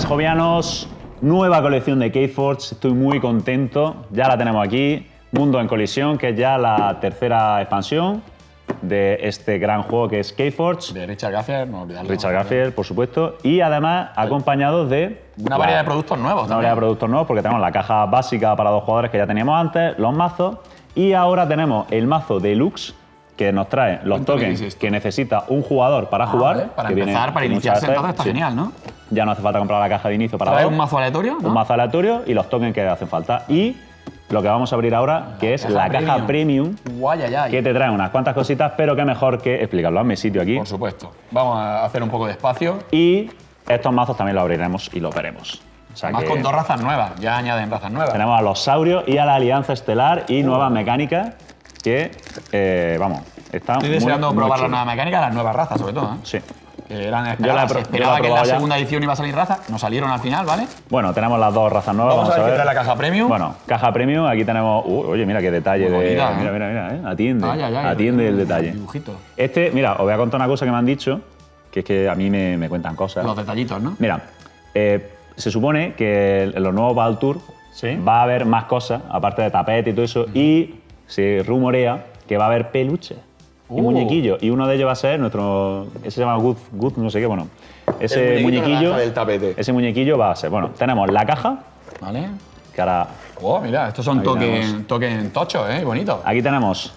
buenas, jovianos. Nueva colección de Keyforge. Estoy muy contento. Ya la tenemos aquí. Mundo en colisión, que es ya la tercera expansión de este gran juego que es Keyforge. De Richard Gaffier, no olvidarlo. Richard Gaffier, por supuesto. Y además acompañados de... Una variedad de productos nuevos. Una variedad de productos nuevos, porque tenemos la caja básica para 2 jugadores que ya teníamos antes, los mazos. Y ahora tenemos el mazo Deluxe, que nos trae los tokens que necesita un jugador para jugar. Vale, para empezar, para iniciarse, entonces está genial, ¿no? Ya no hace falta comprar la caja de inicio para Trae dos. un mazo aleatorio, ¿no? Un mazo aleatorio y los tokens que hacen falta. Y lo que vamos a abrir ahora, que es la caja premium, que te trae unas cuantas cositas, pero que mejor que explicarlo. Hazme sitio aquí. Por supuesto. Vamos a hacer un poco de espacio. Y estos mazos también los abriremos y los veremos. O sea Además que con 2 razas nuevas, ya añaden razas nuevas. tenemos a los Saurios y a la Alianza Estelar y nuevas mecánicas que, vamos, están Estoy deseando probar la chulas. nueva mecánica, las nuevas razas sobre todo, ¿eh? Sí. Que eran Yo esperadas. la he Esperaba que en la probado ya. segunda edición iba a salir raza, no salieron al final, ¿vale? Bueno, tenemos las 2 razas nuevas. Vamos a ver qué trae la caja premium. Bueno, caja premium, aquí tenemos... oye, mira qué detalle Muy de... bonita, ¿eh? Mira, atiende, Ay, ay, ay, atiende el detalle. Dibujito. Este, mira, os voy a contar una cosa que me han dicho, que es que a mí me cuentan cosas. Los detallitos, ¿no? Mira, se supone que en los nuevos Battle Tour va a haber más cosas, aparte de tapete y todo eso, y se rumorea que va a haber peluches y muñequillos, y uno de ellos va a ser nuestro... Ese se llama Good, no sé qué, bueno. Ese muñequillo, del tapete. ese muñequillo va a ser... Bueno, tenemos la caja, Vale. que ahora... Oh, mira, estos son token tochos, ¿eh? Bonito. Aquí tenemos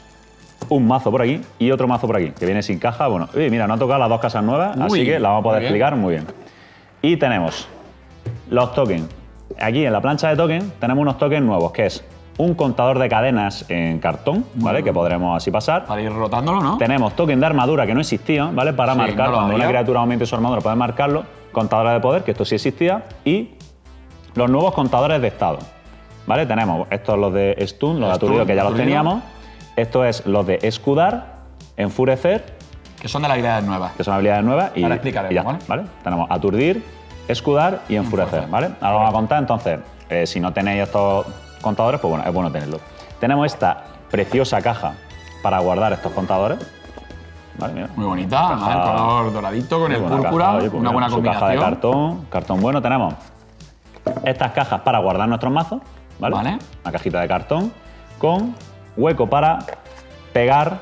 un mazo por aquí y otro mazo por aquí, que viene sin caja. Bueno, mira, no ha tocado las 2 casas nuevas, así que la vamos a poder explicar muy bien. Y tenemos los tokens. Aquí en la plancha de tokens tenemos unos tokens nuevos, que es un contador de cadenas en cartón, ¿vale? Que podremos así pasar. Para ir rotándolo, ¿no? Tenemos token de armadura que no existían, ¿vale? Para Sí, marcar, no lo cuando una había. criatura aumente su armadura, puede marcarlo. Contadores de poder, que esto sí existía. Y los nuevos contadores de estado, ¿vale? Tenemos estos los de stun, los de aturdido, que ya los teníamos. Esto es los de escudar, enfurecer, Que son de las habilidades nuevas. que son habilidades nuevas. Y, Ahora explicaremos, y ya está, ¿vale? ¿vale? Tenemos aturdir, escudar y enfurecer, ¿vale? Ahora vamos a contar, entonces, si no tenéis estos contadores, pues bueno, es bueno tenerlos. Tenemos esta preciosa caja para guardar estos contadores. ¿Vale? Mira. Muy bonita, ¿vale? El color doradito con el Buena púrpura, caja, oye, pues una mira, buena su combinación. caja de cartón bueno. Tenemos estas cajas para guardar nuestros mazos, ¿vale? Vale. Una cajita de cartón con hueco para pegar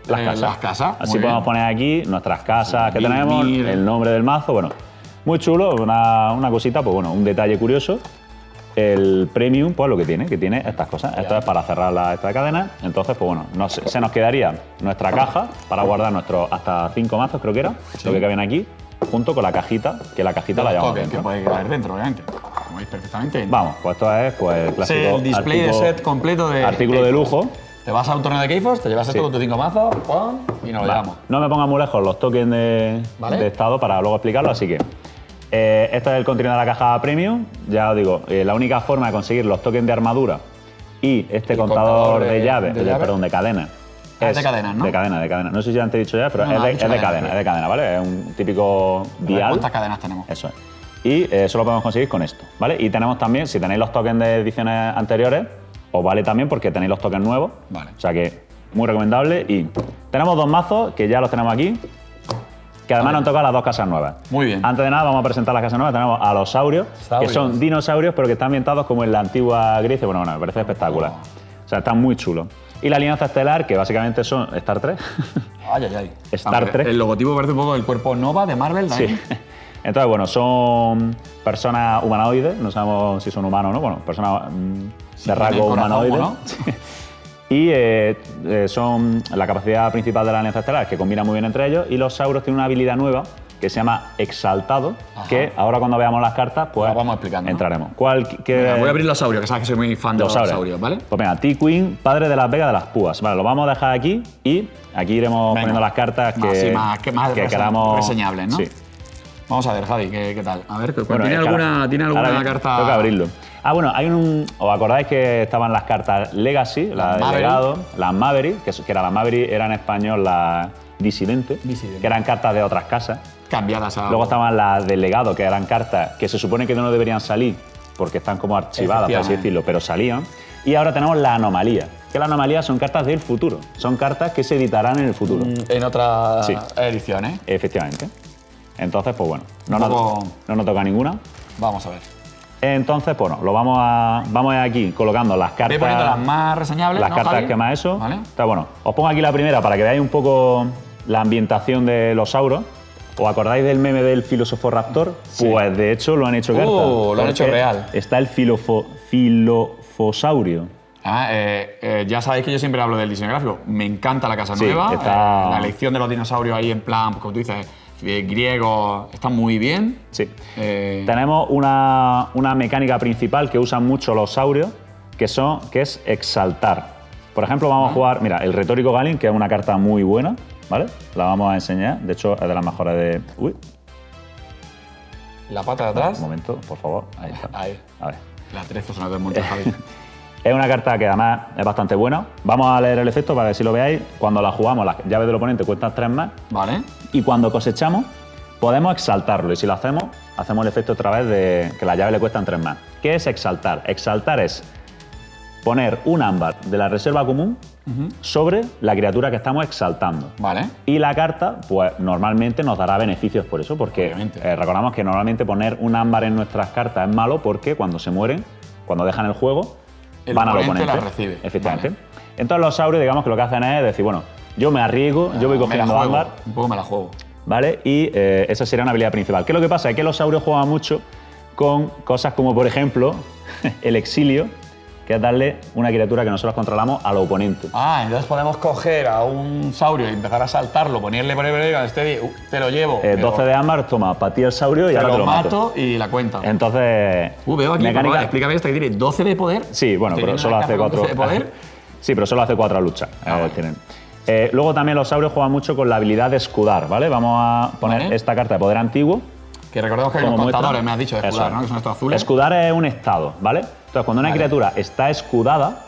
las casas. Así muy podemos bien. poner aquí nuestras casas que Mir, tenemos, mir. el nombre del mazo, bueno, muy chulo, una cosita, pues bueno, un detalle curioso. El premium, pues lo que tiene estas cosas. Esto es para cerrar esta cadena. Entonces, pues bueno, se nos quedaría nuestra caja para guardar nuestros hasta 5 mazos, creo que era, lo que cabían aquí, junto con la cajita, que la cajita la llevamos Que dentro. puede caer dentro, obviamente. Como veis perfectamente. Vamos, pues esto es pues, el clásico el display de set completo de artículo de lujo. Te vas a un torneo de Keyforge, te llevas esto con tus 5 mazos, ¡pum! Y nos lo llevamos. No me ponga muy lejos los tokens Vale. de estado para luego explicarlo, así que este es el contenido de la caja premium. Ya os digo, la única forma de conseguir los tokens de armadura y este contador de llave, perdón, de cadena. Es de cadenas, ¿no? De cadena. No sé si ya te he dicho ya, pero No, es has dicho de cadena, cadena, ¿vale? Es un típico dial. ¿Cuántas cadenas tenemos? Eso es. Y eso lo podemos conseguir con esto, ¿vale? Y tenemos también, si tenéis los tokens de ediciones anteriores, os vale también porque tenéis los tokens nuevos. Vale. O sea que muy recomendable. Y tenemos 2 mazos que ya los tenemos aquí, que además nos han tocado las 2 casas nuevas. Muy bien. Antes de nada vamos a presentar las casas nuevas. Tenemos a los saurios, que son dinosaurios, pero que están ambientados como en la antigua Grecia. Bueno, me parece espectacular. O sea, están muy chulos. Y la Alianza Estelar, que básicamente son Star Trek. Ay, ay, ay. Star Trek. El logotipo parece un poco del cuerpo Nova de Marvel, ¿no? Sí. Entonces, bueno, son personas humanoides, no sabemos si son humanos o no, bueno, personas de rasgo tienen corazón, humanoide. ¿no? Y son la capacidad principal de la Alianza Estelar, es que combinan muy bien entre ellos, y los sauros tienen una habilidad nueva que se llama Exaltado, que ahora cuando veamos las cartas, pues Las vamos explicando, ¿no? entraremos. Venga, voy a abrir los saurios, que sabes que soy muy fan de los saurios, ¿vale? Pues venga, T-Queen, padre de las Vegas de las Púas. Vale, lo vamos a dejar aquí y aquí iremos Venga. poniendo las cartas que queramos. reseñables, ¿no? Sí. Vamos a ver, Javi, ¿qué tal? A ver, Bueno, ¿tiene alguna ahora carta? Toca abrirlo. Ah, bueno, hay ¿os acordáis que estaban las cartas Legacy, las de Maverick. legado, las Maverick, que era la Maverick, era en español la Disidente, que eran cartas de otras casas. Cambiadas a... Luego estaban las del legado, que eran cartas que se supone que no deberían salir porque están como archivadas, por así decirlo, pero salían. Y ahora tenemos la anomalía, que la anomalía son cartas del futuro, son cartas que se editarán en el futuro. En otras ediciones. Efectivamente. Entonces, pues bueno, no poco... nos toca ninguna. Vamos a ver. Entonces, bueno, vamos a ir aquí colocando las cartas. Voy poniendo las más reseñables, Las ¿no, cartas Javi? que más eso. Vale. Está bueno. Os pongo aquí la primera para que veáis un poco la ambientación de los sauros. ¿Os acordáis del meme del filósofo raptor? Sí. Pues de hecho lo han hecho cartas. Lo han hecho porque real. Está el filofosaurio. Ya sabéis que yo siempre hablo del diseño gráfico. Me encanta la casa Sí, nueva. está- La elección de los dinosaurios ahí en plan, como tú dices, griegos, está muy bien. Sí. Eh, Tenemos una mecánica principal que usan mucho los saurios, que es exaltar. Por ejemplo, vamos a jugar, mira, el retórico Galin, que es una carta muy buena, ¿vale? La vamos a enseñar. De hecho, es de las mejores de. Uy, la pata de atrás. un momento, por favor. Ahí está. Ahí. A ver. La 13 son las del Monte Javi. Es una carta que además es bastante buena. Vamos a leer el efecto para que si lo veáis. Cuando la jugamos, las llaves del oponente cuestan 3 más. Vale. Y cuando cosechamos, podemos exaltarlo. Y si lo hacemos, hacemos el efecto otra vez de que las llaves le cuestan 3 más. ¿Qué es exaltar? Exaltar es poner un ámbar de la reserva común sobre la criatura que estamos exaltando. Vale. Y la carta, pues normalmente nos dará beneficios por eso, porque Obviamente. recordamos que normalmente poner un ámbar en nuestras cartas es malo porque cuando se mueren, cuando dejan el juego, El van al oponente oponente. la recibe. Efectivamente. Vale. Entonces los saurios, digamos que lo que hacen es decir, bueno, yo me arriesgo, yo voy Me la cogiendo juego, ámbar, un poco me la juego. ¿vale? Y esa sería una habilidad principal. ¿Qué es lo que pasa? Es que los saurios juegan mucho con cosas como, por ejemplo, el exilio, que es darle una criatura que nosotros controlamos al oponente. Entonces podemos coger a un saurio y empezar a saltarlo, ponerle por ahí, cuando esté, te lo llevo. 12 de ámbar, toma, para ti el saurio y te ahora te lo lo mato. mato y la cuenta. Entonces, Veo aquí, mecánica. vale, explícame esta que tiene 12 de poder. Sí, bueno, ¿Te pero viene solo una hace carta con 4. 12 de poder? Sí, pero solo hace 4 luchas. Vale. Tienen. Luego también los saurios juegan mucho con la habilidad de escudar, ¿vale? Vamos a poner Vale. esta carta de poder antiguo. Que recordemos que hay como unos muestra. contadores, me has dicho, de Eso escudar, es. ¿no? Que son estos azules. Escudar es un estado, ¿vale? Entonces, cuando una Vale. criatura está escudada,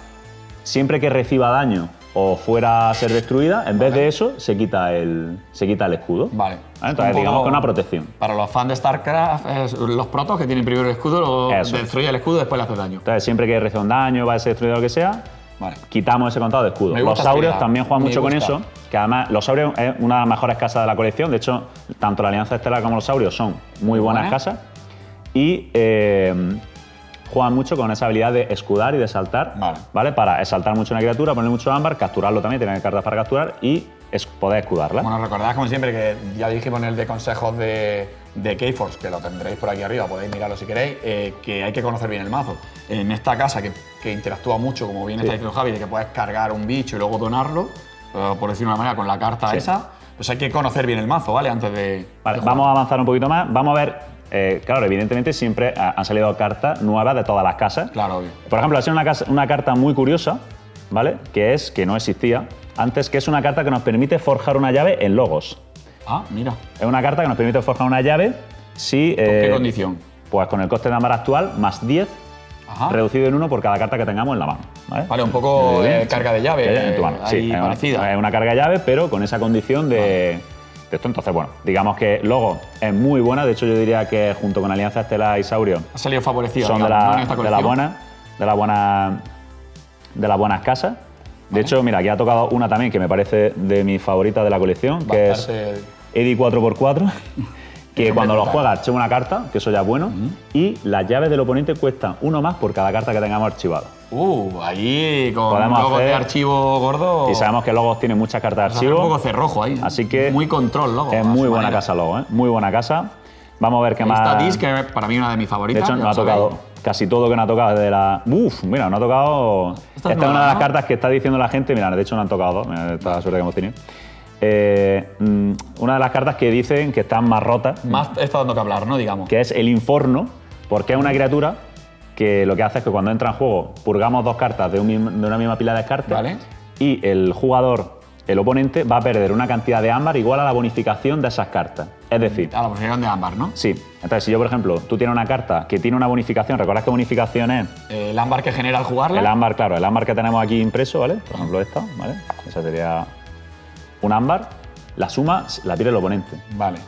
siempre que reciba daño o fuera a ser destruida, en vez de eso, se quita el escudo. Vale. Entonces, Un digamos poco- que una protección. Para los fans de StarCraft, los protos que tienen primero el escudo, luego Eso. destruye el escudo y después le hace daño. Entonces, siempre que reciba un daño, va a ser destruido o lo que sea, Vale. quitamos ese contado de escudo. Me Los gusta saurios esta también juegan me mucho con gusta. eso, que además los saurios es una de las mejores casas de la colección. De hecho, tanto la Alianza Estelar como los saurios son muy buenas buenas. casas. Y juegan mucho con esa habilidad de escudar y de saltar, Vale. Para exaltar mucho una criatura, poner mucho ámbar, capturarlo también, tener cartas para capturar y poder escudarla. Bueno, recordad como siempre que ya dijimos en el de consejos de Keyforce, que lo tendréis por aquí arriba, podéis mirarlo si queréis, que hay que conocer bien el mazo. En esta casa que interactúa mucho, como bien está diciendo Javi, de que puedes cargar un bicho y luego donarlo, por decirlo de una manera, con la carta Sí. esa, pues hay que conocer bien el mazo, ¿vale? Antes de. Vale, de jugar. vamos a avanzar un poquito más. Vamos a ver, claro, evidentemente siempre han salido cartas nuevas de todas las casas. Claro, obvio. Por ejemplo, ha sido una carta muy curiosa, ¿vale? Que no existía antes, que es una carta que nos permite forjar una llave en logos. Mira. Es una carta que nos permite forjar una llave si... ¿Con qué condición? Pues con el coste de ámbar actual, más 10, Ajá. reducido en 1 por cada carta que tengamos en la mano. Vale, Un poco Bien. carga de llave. Que haya en tu mano. Sí, ahí parecida. es una carga de llave, pero con esa condición de esto. Entonces, bueno, digamos que Logo es muy buena. De hecho, yo diría que junto con Alianza Estelar y Saurio Ha salido favorecido. son digamos, ¿no? en esta de las colección. buenas casas. De hecho, mira, aquí ha tocado una también que me parece de mis favoritas de la colección, que es Bastante- Eddy 4x4, que Siempre cuando lo brutal. juegas echa una carta, que eso ya es bueno, y las llaves del oponente cuestan 1 más por cada carta que tengamos archivada. Ahí con Podemos logos de hacer- archivo gordo. Y sabemos que Logos tiene muchas cartas de Vamos a hacer un poco archivo, cerrojo ahí. así que Muy control, logo. es muy buena casa Logos, ¿eh? Muy buena casa. Vamos a ver qué más... Esta Dis, que para mí es una de mis De favoritas. hecho, ya no ha lo sabéis. tocado casi todo que no ha tocado desde la... Uf, mira, no ha tocado... Esta es nueva, una de las ¿no? cartas que está diciendo la gente, mira, de hecho no han tocado dos, mira esta suerte que hemos tenido. Una de las cartas que dicen que están más rotas, Más está dando que hablar, ¿no? Digamos. que es el Inforno, porque es una criatura que lo que hace es que cuando entra en juego purgamos 2 cartas de una misma pila de descarte Vale. y el jugador, el oponente, va a perder una cantidad de ámbar igual a la bonificación de esas cartas. Es decir, A la posición de ámbar, ¿no? sí, entonces si yo, por ejemplo, tú tienes una carta que tiene una bonificación, ¿recuerdas qué bonificación es? El ámbar que genera al jugarla. El ámbar, claro, el ámbar que tenemos aquí impreso, ¿vale? Por ejemplo, esta, ¿vale? Esa sería un ámbar. La suma la pierde el oponente. Vale.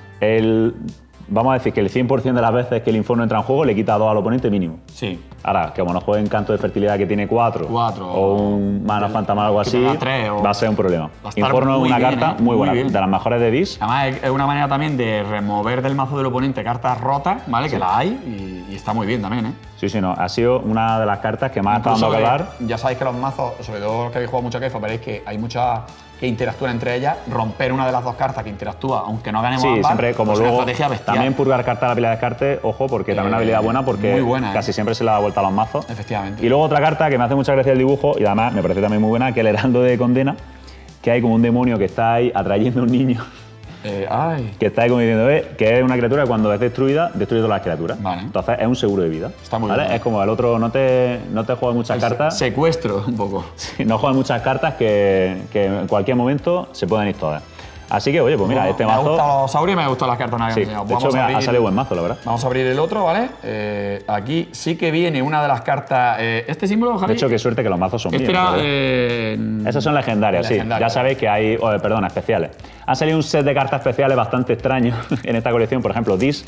Vamos a decir que el 100% de las veces que el Inforno entra en juego le quita 2 al oponente mínimo. Sí. Ahora, que como no juegue en Canto de Fertilidad que tiene 4, Cuatro, o un Mana Fantasma o algo que así, tenga 3, o- va a ser un problema. Va a estar Inforno es muy una bien, carta ¿eh? muy Muy buena, bien. de las mejores de Dis. Además, es una manera también de remover del mazo del oponente cartas rotas, ¿vale? Que las hay Y está muy bien también, ¿eh? Sí, sí, no. Ha sido una de las cartas que más ha estado Incluso dando que hablar. ya sabéis que los mazos, sobre todo los que habéis jugado mucho a Keyforge, veréis que hay muchas que interactúan entre ellas. Romper una de las dos cartas que interactúa, aunque no ganemos Sí, ambas, siempre como pues luego. una estrategia bestial. También purgar carta de la pila de descarte, ojo, porque también es una habilidad buena, porque muy buena, casi siempre se le da vuelta a los mazos. Efectivamente. Y luego otra carta que me hace mucha gracia el dibujo, y además me parece también muy buena, que es el Heraldo de Condena, que hay como un demonio que está ahí atrayendo a un niño. Ay. Que está ahí como diciendo, que es una criatura que cuando es destruida, destruye todas las criaturas. Vale. Entonces es un seguro de vida. Está muy ¿vale? bien. Es como el otro, no te juegas muchas cartas. Secuestro, un poco. No juegas muchas cartas que en cualquier momento se pueden ir todas. Así que, oye, pues mira, Bueno, este me ha mazo. gustado los Saurios y me ha gustado las cartas que Sí, me han enseñado. de hecho, mira, ha salido buen mazo, la verdad. Vamos a abrir el otro, ¿vale? Aquí sí que viene una de las cartas. Este símbolo, Javi. De hecho, qué suerte que los mazos son este míos. era. ¿verdad? Esas son legendarias, sí. Ya sabéis que hay, perdona, especiales. Han salido un set de cartas especiales bastante extraños en esta colección. Por ejemplo, Dis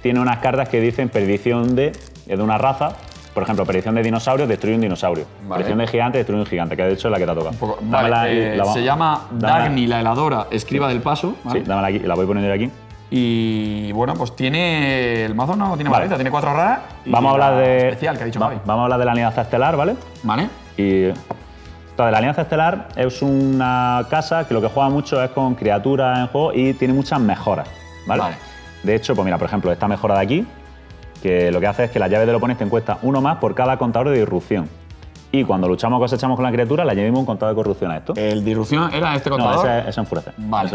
tiene unas cartas que dicen perdición de una raza. Por ejemplo, perdición de dinosaurios, destruye un dinosaurio. Vale. Perdición de gigante, destruye un gigante, que de hecho es la que te ha tocado. Vale, se llama Dagny, la heladora, escriba del paso. ¿vale? Sí, dámela aquí, la voy poniendo yo aquí. Y bueno, pues tiene. El mazo no tiene varita, tiene 4 raras. Vamos a hablar de. Especial, que ha dicho Javi. Vamos a hablar de la Alianza Estelar, ¿vale? Vale. Y. Entonces, la Alianza Estelar es una casa que lo que juega mucho es con criaturas en juego y tiene muchas mejoras, ¿vale? Vale. De hecho, pues mira, por ejemplo, esta mejora de aquí, que lo que hace es que la llave del oponente cuesta uno más por cada contador de disrupción. Y cuando luchamos o cosechamos con la criatura, le añadimos un contador de corrupción a esto. El de disrupción era este contador. No, ese enfurecer. Vale.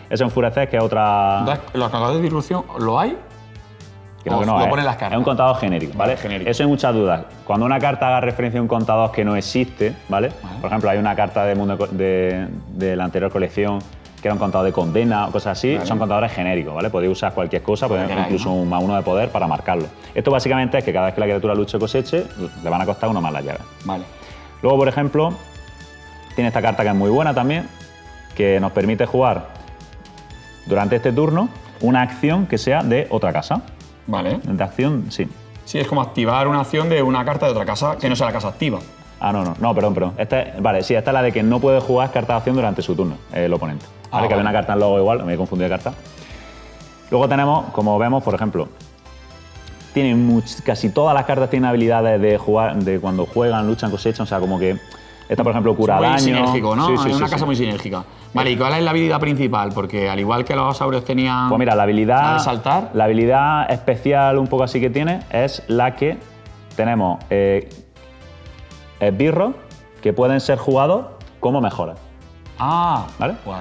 Ese enfurecer, que es otra. Entonces, ¿los contadores de disrupción lo hay? Creo que O no, lo ponen las cartas. Es un contador genérico, ¿vale? Genérico. Eso hay muchas dudas. Cuando una carta haga referencia a un contador que no existe, ¿vale? Por ejemplo, hay una carta de la anterior colección que era un contador de condena o cosas así, son contadores genéricos, ¿vale? Podéis usar cualquier cosa, podéis incluso un +1 de poder para marcarlo. Esto básicamente es que cada vez que la criatura luche o coseche, le van a costar uno más las llaves. Vale. Luego, por ejemplo, tiene esta carta que es muy buena también, que nos permite jugar durante este turno una acción que sea de otra casa. Vale. De acción, sí. Sí, es como activar una acción de una carta de otra casa que no sea la casa activa. Ah, no, perdón. Vale, sí, esta es la de que no puede jugar carta de acción durante su turno, el oponente. Vale, que había una carta en logo igual, me he confundido de carta. Luego tenemos, como vemos, por ejemplo, casi todas las cartas tienen habilidades de jugar, de cuando juegan, luchan, cosechan, o sea, como que esta, por ejemplo, cura muy daño. sinérgico, ¿no? Sí, Es una casa muy sinérgica. Vale, ¿y cuál es la habilidad principal? Porque al igual que los saurios tenían. Pues mira, la habilidad. de saltar. La habilidad especial, un poco así que tiene, es la que tenemos esbirros que pueden ser jugados como mejoras. Ah, ¿Vale? Pues.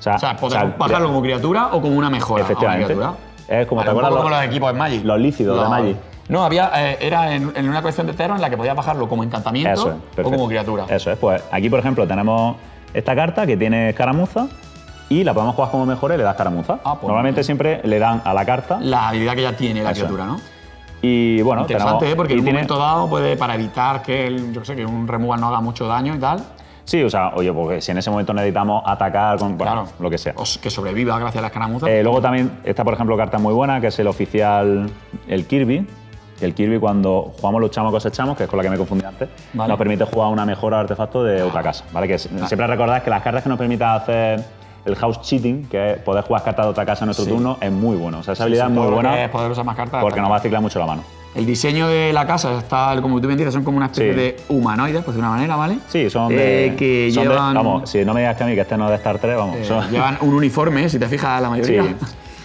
O sea, ¿podemos bajarlo como criatura o como una mejora? Efectivamente. A una criatura? Es como, Vale, ¿te un acuerdas poco como los equipos de Magic. los lícidos de Magic? No, era en una colección de Terror en la que podías bajarlo como encantamiento Eso es, o perfecto. como criatura. Eso es, pues aquí, por ejemplo, tenemos esta carta que tiene escaramuza y la podemos jugar como mejora y le das escaramuza. Ah, pues Normalmente bien. siempre le dan a la carta La habilidad que ya tiene la Eso. criatura, ¿no? y bueno, Interesante, tenemos, porque y en un tiene- momento dado puede, para evitar que que un removal no haga mucho daño y tal, Sí, o sea, oye, porque si en ese momento necesitamos atacar con bueno, claro, lo que sea. o que sobreviva gracias a la escaramuza. Luego también está, por ejemplo, carta muy buena, que es el oficial, el Kirby. El Kirby, cuando jugamos, luchamos, cosechamos, que es con la que me confundí antes, Vale. nos permite jugar una mejora de artefacto de otra casa. ¿Vale? Que siempre recordad que las cartas que nos permitan hacer el house cheating, que es poder jugar cartas de otra casa en nuestro turno, es muy bueno. O sea, esa habilidad es muy todo lo que buena es poder usar más cartas. porque nos va a ciclar mucho la mano. El diseño de la casa está, como tú bien dices, son como una especie Sí. de humanoides, pues de una manera, ¿vale? Sí, son de. que son de- llevan, vamos, si no me digas que a mí que este no es de Star Trek, vamos. llevan un uniforme, si te fijas la sí, mayoría.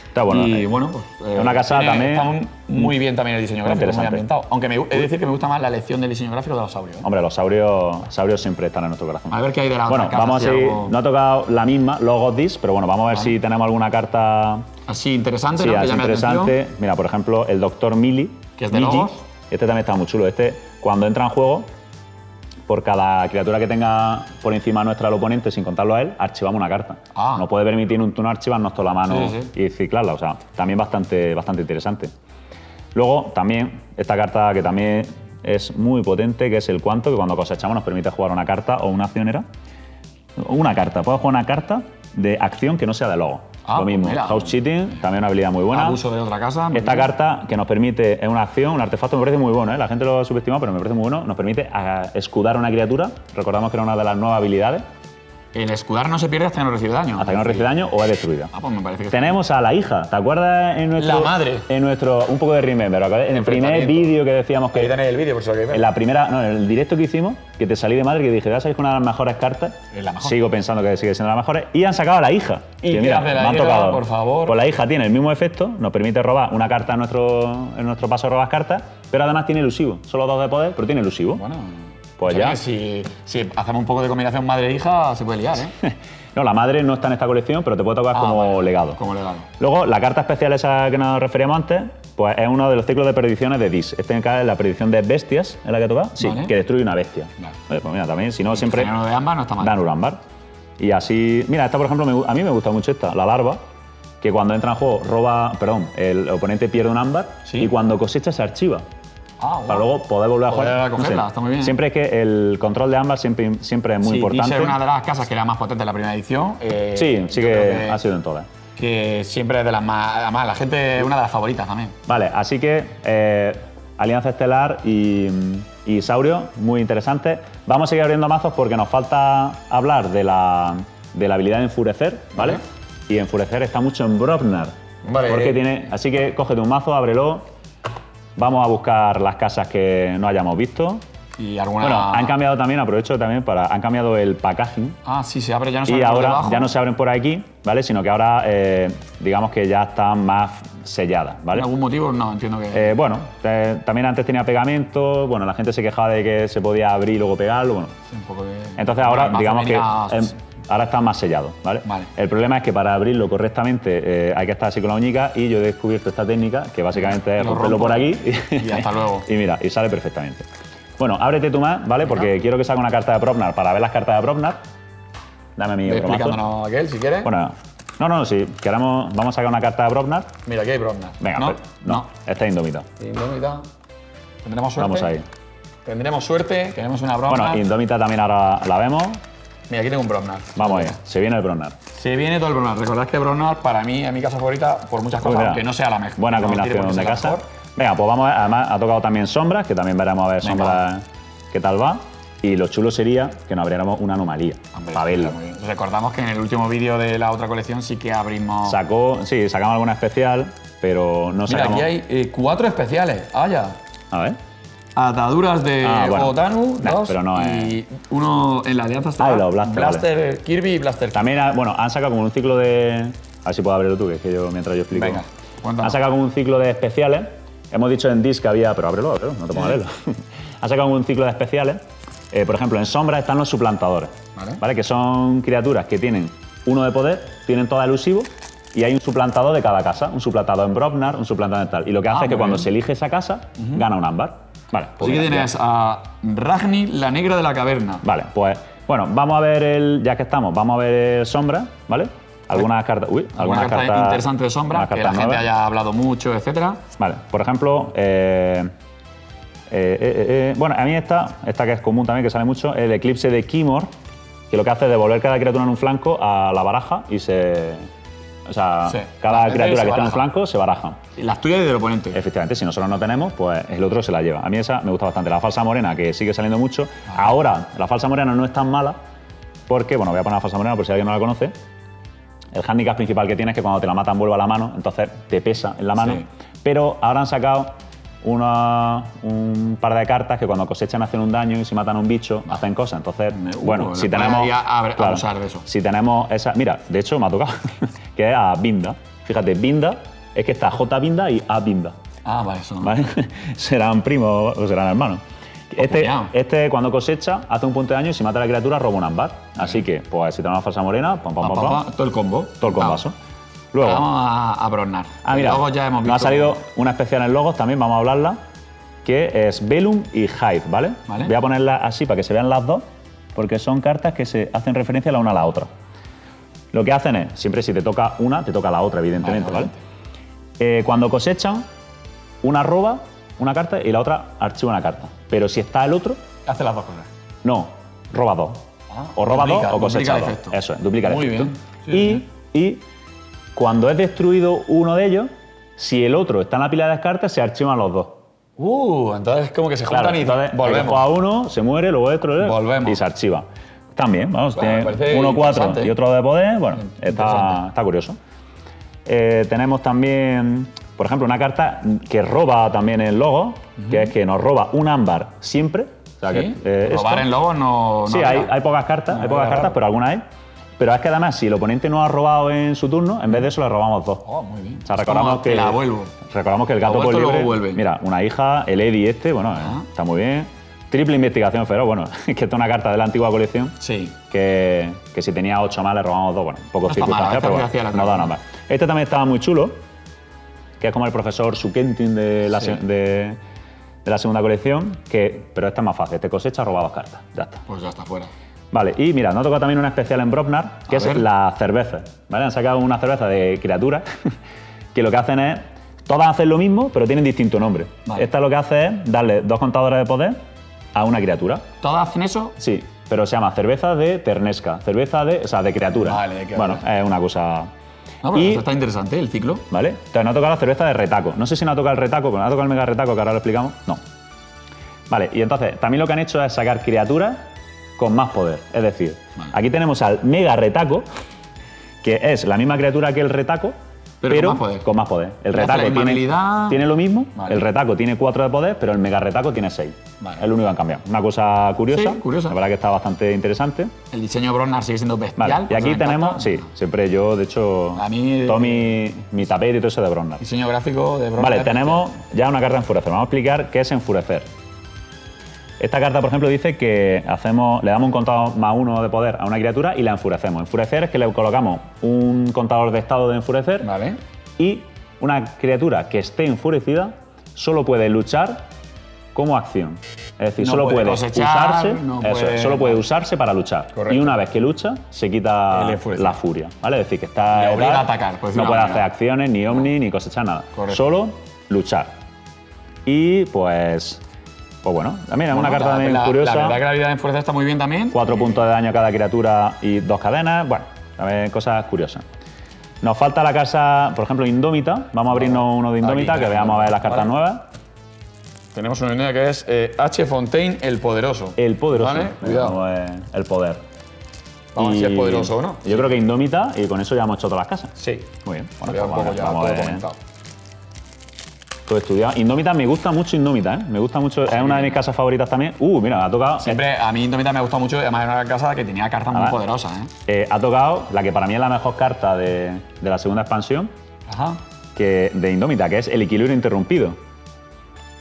está bueno. Y bueno, pues. Es una casa también. Está muy bien también el diseño muy gráfico, muy interesante. ambientado. Aunque he de decir que me gusta más la elección del diseño gráfico de los saurios. ¿eh? Hombre, los saurios siempre están en nuestro corazón. A ver qué hay de la Bueno, otra vamos a casa, si seguir. algo No ha tocado la misma, Logos Dis, pero bueno, vamos a ver si tenemos alguna carta así interesante, sí, ¿no? Que así llame la atención. interesante. Mira, por ejemplo, el Dr. Mili. Que es de Migi. Logos. Este también está muy chulo. Este, cuando entra en juego, por cada criatura que tenga por encima nuestra al oponente, sin contarlo a él, archivamos una carta. Ah. Nos puede permitir un turno archivarnos toda la mano Sí, sí. y ciclarla. O sea, también bastante interesante. Luego, también, esta carta que también es muy potente, que es el Cuanto, que cuando cosechamos nos permite jugar una carta o una accionera. Una carta. Puedes jugar una carta de acción que no sea de logo. Ah, Lo mismo. pues mira. House Cheating, también una habilidad muy buena. Abuso de otra casa. muy Esta bien. carta que nos permite, es una acción, un artefacto, me parece muy bueno, ¿eh? La gente lo ha subestimado, pero me parece muy bueno. Nos permite escudar a una criatura. Recordamos que era una de las nuevas habilidades. el escudar no se pierde hasta que no recibe daño. Hasta que no recibe daño o es destruida. Ah, pues me parece que Tenemos a la hija. ¿Te acuerdas en nuestro. La madre. En nuestro. Un poco de remember. En el primer Enfrentamiento. vídeo que decíamos que. Ahí tenéis el vídeo, por si lo queréis ver. En la primera. No, en el directo que hicimos, que te salí de madre, que dije, ya sabéis que una de las mejores cartas. Es la mejor. Sigo pensando que sigue siendo la mejor. Y han sacado a la hija. ¿Y que qué mira, hace la me han hija, tocado. por favor? Pues la hija tiene el mismo efecto, nos permite robar una carta en nuestro paso de robar cartas, pero además tiene elusivo. Solo 2 de poder, pero tiene elusivo. Bueno, Pues o sea ya. que si hacemos un poco de combinación madre-hija, se puede liar, ¿eh? No, la madre no está en esta colección, pero te puede tocar como vale, legado. Como legado. Luego, la carta especial esa que nos referíamos antes, pues es uno de los ciclos de predicciones de Dis. Este es la predicción de bestias, ¿es la que toca? Sí, Vale. que destruye una bestia. Vale. Pues mira, también, si no, siempre El de ámbar no está mal. dan un ámbar. Y así, mira, esta por ejemplo, a mí me gusta mucho esta, la larva, que cuando entra en juego el oponente pierde un ámbar Sí. y cuando cosecha se archiva. Ah, Para luego poder volver a Poder jugar. cogerla, está muy bien. Siempre es que el control de ámbar siempre es muy sí, importante. Dis es una de las casas que era más potente en la primera edición. Sí, sí yo creo que ha sido en todas. Que siempre es de las más. Además, la gente es una de las favoritas también. Vale, así que Alianza Estelar y Saurio, muy interesante. Vamos a seguir abriendo mazos porque nos falta hablar de la habilidad de Enfurecer, ¿vale? Vale. Y Enfurecer está mucho en Brobnar. Vale. Porque tiene, así que cógete un mazo, ábrelo. Vamos a buscar las casas que no hayamos visto. Y alguna. Bueno, han cambiado también, aprovecho también han cambiado el packaging. Ah, sí, se abre, ya no se Y abre por ahora debajo. ya no se abren por aquí, ¿vale? Sino que ahora, digamos que ya están más selladas, ¿vale? ¿Por algún motivo? No, entiendo que. Bueno, también antes tenía pegamento, bueno, la gente se quejaba de que se podía abrir y luego pegarlo, bueno. Sí, un poco de. Entonces ahora, El mazo digamos que venía- ahora está más sellado, ¿vale? Vale. El problema es que para abrirlo correctamente hay que estar así con la uñica y yo he descubierto esta técnica que básicamente es Lo romperlo rompo por aquí y hasta luego. y mira, y sale perfectamente. Bueno, ábrete tú más, ¿vale? Porque quiero que saque una carta de Brobnar para ver las cartas de Brobnar. Dame mi Ve otro mazo. explicándonos aquel, si quieres. Bueno, no, si queremos, vamos a sacar una carta de Brobnar. Mira, aquí hay Brobnar. Venga, no, no, esta es Indómita. Indómita. Tendremos suerte. Vamos ahí. Tendremos suerte. Tenemos una Brobnar. Bueno, Indómita también ahora la vemos. Mira, aquí tengo un Brobnar. Vamos ahí, se viene el Brobnar. Se viene todo el Brobnar. Recordad que Brobnar, para mí, es mi casa favorita por muchas cosas, mira, aunque no sea la mejor. Buena No tiene por combinación qué de ser la casa. mejor. Venga, pues vamos a ver. Además, ha tocado también sombras, que también veremos a ver Venga. sombras qué tal va. Y lo chulo sería que nos abriéramos una anomalía Hombre, para verlo. está muy bien. Recordamos que en el último vídeo de la otra colección sí que abrimos. Sacamos alguna especial, pero no Mira, sacamos. aquí hay 4 especiales. Ah, ya. A ver. Ataduras de bueno. Otanu, Nah, 2 pero no y uno en la Alianza Estelar. los Blaster, Kirby y Blaster. También, han sacado como un ciclo de. A ver si puedo abrirlo tú, que es que yo mientras yo explico. Venga, cuéntanos. Han sacado como un ciclo de especiales. Hemos dicho en Disc que había. Pero ábrelo, no te pongas a leerlo. Han sacado un ciclo de especiales. Por ejemplo, en sombra están los suplantadores. Vale. Que son criaturas que tienen 1 de poder, tienen todo elusivo. Y hay un suplantador de cada casa. Un suplantador en Brobnar, un suplantador en tal. Y lo que hace es que muy cuando bien. se elige esa casa, gana un ámbar. Vale, pues Así que mira, tienes ya. a Ragni, la negra de la caverna. Vale, pues bueno, vamos a ver ya que estamos, vamos a ver sombra, ¿vale? Algunas cartas. Uy, Alguna algunas carta cartas. interesante de sombra, algunas que la cartas gente nuevas. haya hablado mucho, etcétera. Vale, por ejemplo, bueno, a mí esta que es común también, que sale mucho, el eclipse de Kimor, que lo que hace es devolver cada criatura en un flanco a la baraja y o sea, Sí, cada las veces criatura se que esté en un baraja. flanco se baraja. Y las tuyas y del oponente. Efectivamente, si nosotros no tenemos, pues el otro se la lleva. A mí esa me gusta bastante. La falsa morena, que sigue saliendo mucho. Ahora, la falsa morena no es tan mala porque, bueno, voy a poner la falsa morena por si alguien no la conoce. El hándicap principal que tiene es que cuando te la matan vuelve a la mano, entonces te pesa en la mano. Sí. Pero ahora han sacado un par de cartas que cuando cosechan hacen un daño y si matan a un bicho hacen cosas. Entonces, bueno, si le tenemos. podría abusar de eso. Si tenemos esa. Mira, de hecho me ha tocado, que es a Binda. Fíjate, Binda es que está J Binda y A Binda. Ah, vale, eso no. ¿Vale? Serán primos o serán hermanos. cuidado. Este, cuando cosecha, hace un punto de daño y si mata a la criatura, roba un ámbar. Así que, pues si tenemos una falsa morena, pam, pam, pam, pam, Todo el combo. todo el combazo. Luego, Vamos a Brobnar. mira, Luego ya hemos visto. nos ha salido una especial en logos también, vamos a hablarla, que es Velum y Hyde, ¿vale? Vale. Voy a ponerla así para que se vean las dos, porque son cartas que se hacen referencia la una a la otra. Lo que hacen es, siempre si te toca una, te toca la otra, evidentemente, Vale, ¿vale? Cuando cosechan, una roba una carta y la otra archiva una carta. Pero si está el otro, Hace las dos cosas. no, roba dos. Ah, O roba duplica- dos o cosecha duplica el dos. efecto. Eso es, duplica el Muy efecto. bien. Sí, Y cuando es destruido uno de ellos, si el otro está en la pila de descartes, se archivan los dos. Entonces como que se juntan Claro, y entonces volvemos. a uno, se muere, luego otro Volvemos. y se archiva. También, vamos, Bueno, me tiene parece 1-4 interesante. y otro de poder. Bueno, Interesante. está curioso. Tenemos también, por ejemplo, una carta que roba también el logo, que es que nos roba un ámbar siempre. O sea, ¿Sí? que, Robar esto- en logos no. Sí, hay pocas cartas, No, hay pocas era cartas, raro. pero algunas hay. Pero es que además, si el oponente no ha robado en su turno, en vez de eso le robamos 2. Oh, muy bien. O sea, Es recordamos como, que te la vuelvo. Recordamos que el gato La vuelto, por libre. luego vuelve. Mira, una hija, el Eddie este, bueno, está muy bien. Triple investigación feroz, bueno, es que esta es una carta de la antigua colección. Sí. Que si tenía 8 más le robamos 2, bueno, un poco No está mal, circunstancial, a pero veces hacía bueno, la no da trampa. nada más. Este también estaba muy chulo, que es como el profesor Sukentin de la, Sí. de la segunda colección, pero este es más fácil, te cosecha, roba 2 cartas, ya está. Pues ya está fuera. Vale, y mira, nos toca también una especial en Brobnar, que A es ver. la cerveza. ¿Vale? Han sacado una cerveza de criaturas que lo que hacen es. Todas hacen lo mismo, pero tienen distinto nombre. Vale. Esta lo que hace es darle 2 contadores de poder a una criatura. ¿Todas hacen eso? Sí, pero se llama cerveza de ternesca, cerveza de. O sea, de criatura. Vale, de criatura. Bueno, es una cosa. No, pero Y- esto está interesante, el ciclo. ¿Vale? Entonces nos ha tocado la cerveza de retaco. No sé si nos ha tocado el retaco, pero nos ha tocado el mega retaco, que ahora lo explicamos. No. Vale, y entonces también lo que han hecho es sacar criaturas con más poder. Es decir, Vale. aquí tenemos al mega retaco, que es la misma criatura que el retaco, Pero con más poder. con más poder. El Le hace retaco la inmovilidad. tiene lo mismo, Vale. el retaco tiene 4 de poder, pero el mega retaco tiene 6. Vale. Es lo único que han cambiado. Una cosa curiosa, Sí, curiosa. la verdad que está bastante interesante. El diseño de Brognar sigue siendo bestial. Vale, y pues aquí me encanta. tenemos, sí, siempre yo, de hecho, A mí- todo mi tapete y todo eso de Brognar. Diseño gráfico de Brognar. Vale, tenemos ya una carta enfurecer. Vamos a explicar qué es enfurecer. Esta carta, por ejemplo, dice que le damos un contador +1 de poder a una criatura y la enfurecemos. Enfurecer es que le colocamos un contador de estado de enfurecer Vale. y una criatura que esté enfurecida solo puede luchar como acción. Es decir, No solo puede puede cosechar, usarse, no eso, puede- solo puede usarse para luchar. Correcto. Y una vez que lucha, se quita El enfurecido. la furia. ¿Vale? Es decir, que está. Le obliga a atacar, por decirlo No de puede alguna hacer manera. acciones, ni omni, ni cosechar nada. Correcto. Solo luchar. Y pues. Pues bueno, también es una Bueno, carta también curiosa. La verdad que la habilidad de fuerza está muy bien también. 4 puntos de daño a cada criatura y 2 cadenas. Bueno, también cosas curiosas. Nos falta la casa, por ejemplo, Indómita. Vamos a abrirnos uno de Indómita, Aquí que veamos a ver las cartas vale. nuevas. Tenemos una línea que es H. Fontaine, el poderoso. El poderoso. Vale, cuidado. Vamos a ver el poder. Vamos a ver si es poderoso o no. Yo creo que Indómita, y con eso ya hemos hecho todas las casas. Sí. Muy bien. Bueno, Había un pues poco ya vamos a todo ver comentado. todo estudiado. Indómita, me gusta mucho Indómita, ¿eh? Me gusta mucho. Es una de mis casas favoritas también. Mira, ha tocado. Siempre, a mí Indomita me gusta mucho, y además era una casa que tenía cartas muy ver. poderosas, ¿eh? Ha tocado la que para mí es la mejor carta de la segunda expansión, Ajá. de Indómita, que es el equilibrio interrumpido.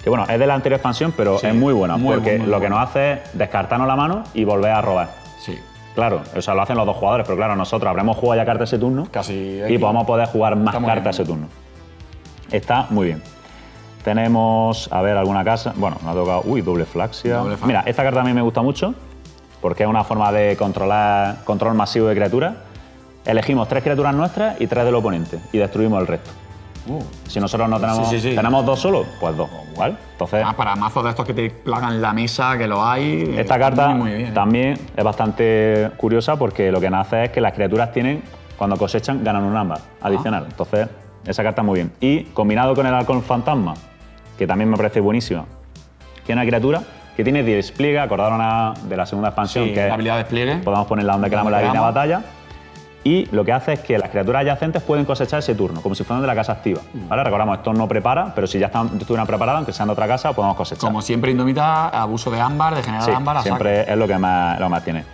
Que bueno, es de la anterior expansión, pero Sí, es muy buena, muy, porque muy lo que buena. nos hace es descartarnos la mano y volver a robar. Sí. Claro, o sea, lo hacen los dos jugadores, pero claro, nosotros habremos jugado ya cartas ese turno Casi. y podemos poder jugar más Está muy cartas bien. ese turno. Está muy bien. Tenemos, a ver, alguna casa. Bueno, me ha tocado. Uy, doble flaxia. Doble flaxia. Mira, esta carta a mí me gusta mucho porque es una forma de control masivo de criaturas. Elegimos 3 criaturas nuestras y 3 del oponente y destruimos el resto. Si nosotros no tenemos. Sí. ¿Tenemos 2 solo? Pues 2, ¿vale? Entonces. Ah, para mazos de estos que te plagan la mesa, que lo hay. Esta carta muy bien, ¿eh? también es bastante curiosa porque lo que nos hace es que las criaturas cuando cosechan, ganan un ámbar adicional. Entonces, esa carta muy bien. Y combinado con el halcón fantasma, que también me parece buenísima, tiene una criatura que tiene despliegue, acordaron de la segunda expansión, Sí, que la habilidad de despliegue. podamos ponerla donde queramos la Donde línea de queramos. batalla. Y lo que hace es que las criaturas adyacentes pueden cosechar ese turno, como si fueran de la casa activa. ¿Vale? Recordamos, esto no prepara, pero si ya estuvieran preparadas, aunque sean de otra casa, podemos cosechar. Como siempre, Indomita, abuso de ámbar, de generar Sí, ámbar, a saco. siempre es lo que más tiene.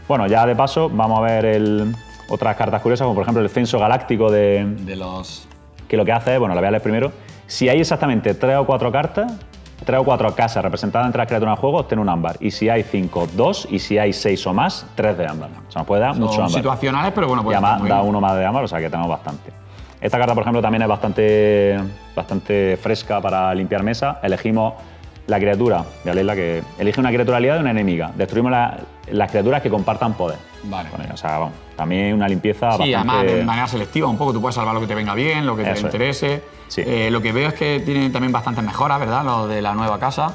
Bueno, ya de paso vamos a ver otras cartas curiosas, como por ejemplo el censo galáctico De los. que lo que hace es, bueno, lo voy a leer primero, si hay exactamente 3 o 4 cartas, 3 o 4 casas representadas entre las criaturas en juego, obtiene un ámbar. Y si hay 5, 2, y si hay 6 o más, 3 de ámbar. O sea, nos puede dar mucho Son ámbar. situacionales, pero bueno, Y pues. además muy da bien. uno más de ámbar, o sea que tenemos bastante. Esta carta, por ejemplo, también es bastante fresca para limpiar mesa. Elegimos la criatura, voy a leerla, que elige una criatura aliada y una enemiga. Destruimos las criaturas que compartan poder. Vale. Bueno, o sea, vamos, también una limpieza Sí, además bastante. de manera selectiva, un poco tú puedes salvar lo que te venga bien, lo que te Eso es. interese. Sí. Lo que veo es que tienen también bastantes mejoras, ¿verdad? Lo de la nueva casa.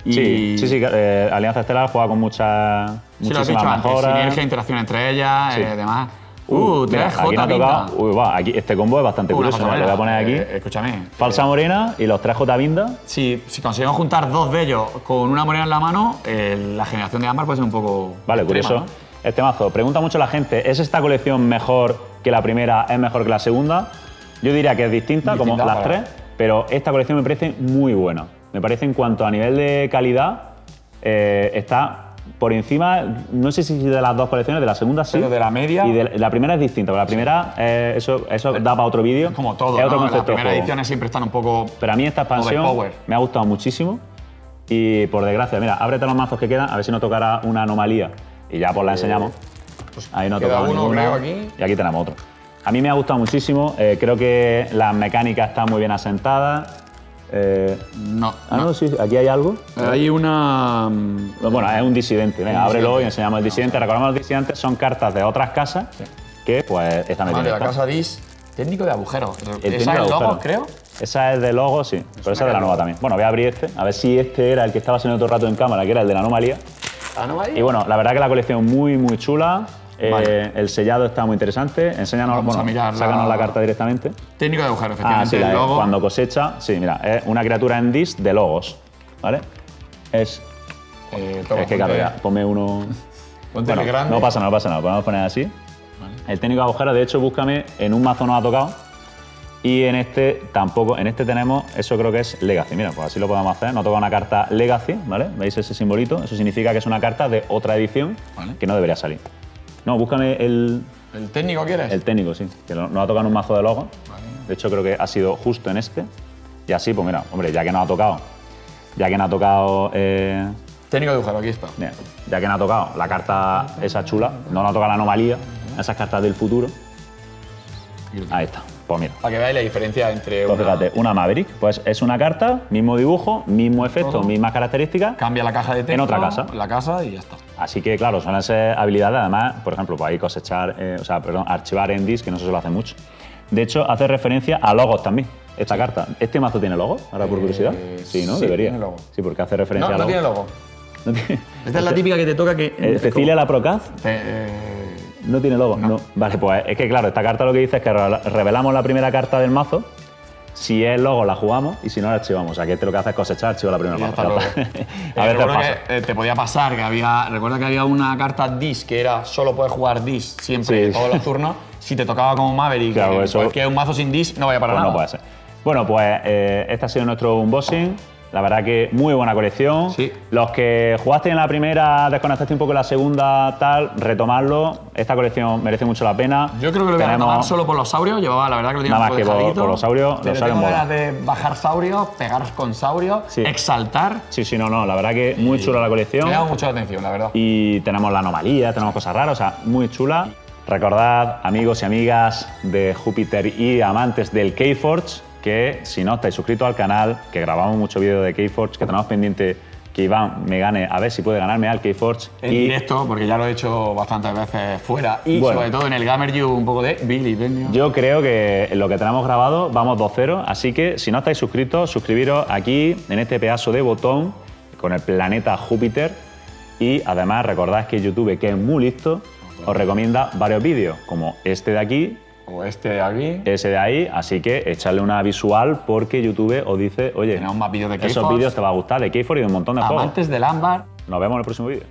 Y- Sí, Alianza Estelar juega con muchas Sí, lo has muchísimas dicho antes, mejoras. sinergia, interacción entre ellas, Sí. demás. mira, 3J aquí no ha tocado. pinta. Uy, va, aquí, este combo es bastante Una curioso. cosa Lo voy a buena. poner aquí. Escúchame. Falsa morena y los 3J Vinda. Si conseguimos juntar 2 de ellos con una morena en la mano, la generación de ámbar puede ser un poco. Vale, extrema, curioso. Este mazo. Pregunta mucho la gente, ¿es esta colección mejor que la primera? ¿Es mejor que la segunda? Yo diría que es distinta, como Distinta, las claro. tres, pero esta colección me parece muy buena. Me parece en cuanto a nivel de calidad, está por encima, no sé si de las dos colecciones, de la segunda sí. Pero de la media. Y de la primera es distinta, pero la primera, eso da para otro vídeo. ¿no? Como todo, es otro ¿no? Las concepto de primeras juego. ediciones siempre están un poco. Pero a mí esta expansión overpower. me ha gustado muchísimo y por desgracia, mira, ábrete los mazos que quedan, a ver si no tocará una anomalía y ya pues la enseñamos. Ahí no queda toca uno, ninguna creo, aquí. y aquí tenemos otro. A mí me ha gustado muchísimo, creo que las mecánicas están muy bien asentadas. No. No, sí, aquí hay algo. Hay una. Bueno, es un disidente. Venga, ábrelo disidente. y enseñamos el disidente. Recordamos, los disidentes son cartas de otras casas que pues están de metidas. la casa DIS. Técnico de agujeros. El Esa técnico es de logos, agujero. creo. Esa es de logo, sí. Pero esa es de la nueva también. Bueno, voy a abrir este, a ver si este era el que estaba saliendo todo el rato en cámara, que era el de la anomalía. Y bueno, la verdad que la colección muy, muy chula. Vale. El sellado está muy interesante. Enséñanos, Vamos bueno, a mirar sácanos la carta directamente. Técnico de agujeros, Ah, efectivamente. sí, el logo. cuando cosecha. Sí, mira, es una criatura en dis de logos. ¿Vale? Es Toma, que claro, ponte- ya, ponme uno. Ponte Bueno, el grande. no pasa nada, no pasa nada. Podemos poner así. El técnico de agujeros, de hecho, búscame, en un mazo no ha tocado. Y en este tampoco, en este tenemos, eso creo que es Legacy. Mira, pues así lo podemos hacer. No toca una carta Legacy, ¿vale? ¿Veis ese simbolito? Eso significa que es una carta de otra edición Vale. que no debería salir. No, búscame el ¿El técnico quieres? técnico, sí, que no ha tocado en un mazo de logos. De hecho, creo que ha sido justo en este. Y así, pues mira, hombre, ya que no ha tocado, Técnico de agujeros, aquí está. mira, ya que no ha tocado la carta esa chula, no nos ha tocado la anomalía, esas cartas del futuro. Ahí está, pues mira. Para que veáis la diferencia entre Pues fíjate, una Maverick, pues es una carta, mismo dibujo, mismo efecto, Todo. mismas características. Cambia la caja de texto. En otra casa. La casa y ya está. Así que, claro, suelen ser habilidades, además, por ejemplo, pues ahí cosechar, archivar en disk, que no se suele hacer mucho. De hecho, hace referencia a logos también, esta carta. ¿Este mazo tiene logo? Ahora, por curiosidad. Sí, ¿no? sí, Debería. tiene logo. Sí, porque hace referencia No, a no logos. tiene logo. No tiene- Esta es la típica que te toca que. Cecilia la Procaz Eh, no tiene logo. No. Vale, pues es que, claro, esta carta lo que dice es que revelamos la primera carta del mazo. Si es logo, la jugamos y si no, la archivamos. O sea, que este lo que hace es cosechar, archiva la primera Ya mazo. está Ya luego. está. A veces recuerdo pasa. que te podía pasar que había. Recuerda que había una carta DIS que era solo puedes jugar DIS siempre, Sí. todos los turnos. Si te tocaba como Maverick, Claro, eso- pues que un mazo sin DIS no vaya para Pues nada. no puede ser. Bueno, pues este ha sido nuestro unboxing. La verdad que muy buena colección. Sí. Los que jugaste en la primera, desconectaste un poco en la segunda, tal, retomarlo. Esta colección merece mucho la pena. Yo creo que lo voy a retomar solo por los saurios. Llevaba, la verdad que lo tiene Nada un más poco que dejadito. por los saurios, Pero los saurios tengo mola. ganas de bajar saurios, pegar con saurios, Sí. exaltar. Sí, sí, no, la verdad que muy chula la colección. Me llama mucho la atención, la verdad. Y tenemos la anomalía, tenemos cosas raras, o sea, muy chula. Recordad, amigos y amigas de Júpiter y amantes del Keyforge, que si no estáis suscritos al canal, que grabamos mucho vídeo de Keyforge, que tenemos pendiente que Iván me gane, a ver si puede ganarme al Keyforge. En directo, porque ya lo he hecho bastantes veces fuera y Bueno. sobre todo en el Gamer You un poco de Billy Benio. Yo creo que en lo que tenemos grabado vamos 2-0, así que si no estáis suscritos, suscribiros aquí en este pedazo de botón con el planeta Júpiter y además recordad que YouTube, que es muy listo, os recomienda varios vídeos, como este de aquí, O este de aquí. ese de ahí, así que echarle una visual porque YouTube os dice, oye, Tenemos más vídeos de esos Keyforge. vídeos te va a gustar de Keyforge y de un montón de juegos. Amantes del ámbar. Nos vemos en el próximo vídeo.